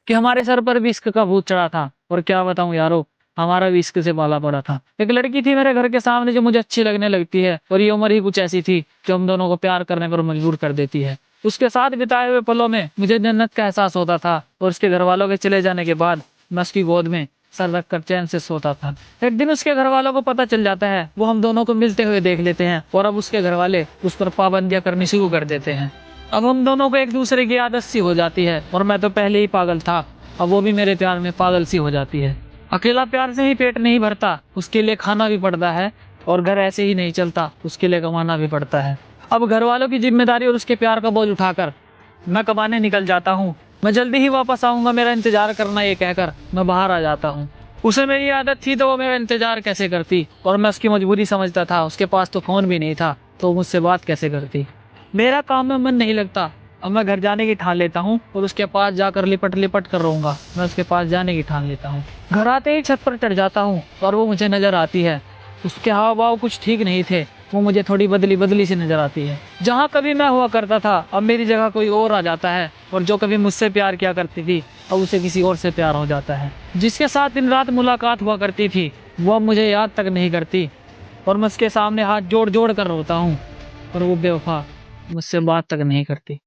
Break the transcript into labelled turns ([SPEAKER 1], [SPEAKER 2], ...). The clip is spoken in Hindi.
[SPEAKER 1] कि हमारे सर पर भी इश्क का भूत चढ़ा था। और क्या बताऊं यारो, हमारा भी इश्क से पाला पड़ा था। एक लड़की थी मेरे घर के सामने जो मुझे अच्छी लगने लगती है, और ये उम्र ही कुछ ऐसी थी जो हम दोनों को प्यार करने पर मजबूर कर देती है। उसके साथ बिताए हुए पलों में मुझे जन्नत का एहसास होता था, और उसके घर वालों के चले जाने के बाद मैं उसकी गोद में सर रख कर चैन से सोता था। एक दिन उसके घर वालों को पता चल जाता है, वो हम दोनों को मिलते हुए देख लेते हैं, और अब उसके घर वाले उस पर पाबंदियां करनी शुरू कर देते हैं। अब हम दोनों को एक दूसरे की आदत सी हो जाती है, और मैं तो पहले ही पागल था, अब वो भी मेरे प्यार में पागल सी हो जाती है। अकेला प्यार से ही पेट नहीं भरता, उसके लिए खाना भी पड़ता है, और घर ऐसे ही नहीं चलता, उसके लिए कमाना भी पड़ता है। अब घर वालों की जिम्मेदारी और उसके प्यार का बोझ उठाकर मैं कमाने निकल जाता हूँ। मैं जल्दी ही वापस आऊंगा, मेरा इंतजार करना, ये कहकर मैं बाहर आ जाता हूँ। उसे मेरी आदत थी तो वो मेरा इंतजार कैसे करती, और मैं उसकी मजबूरी समझता था। उसके पास तो फोन भी नहीं था, तो मुझसे बात कैसे करती। मेरा काम में मन नहीं लगता, अब मैं घर जाने की ठान लेता हूँ, और उसके पास जाकर लिपट लिपट कर रहूंगा। मैं उसके पास जाने की ठान लेता हूँ। घर आते ही छत पर चढ़ जाता हूँ, और वो मुझे नजर आती है। उसके हाव भाव कुछ ठीक नहीं थे, वो मुझे थोड़ी बदली बदली सी नजर आती है। जहाँ कभी मैं हुआ करता था, अब मेरी जगह कोई और आ जाता है, और जो कभी मुझसे प्यार किया करती थी, अब उसे किसी और से प्यार हो जाता है। जिसके साथ दिन रात मुलाकात हुआ करती थी, वो अब मुझे याद तक नहीं करती, और मैं उसके सामने हाथ जोड़ जोड़ कर रोता हूँ, और वो बेवफा मुझसे बात तक नहीं करती।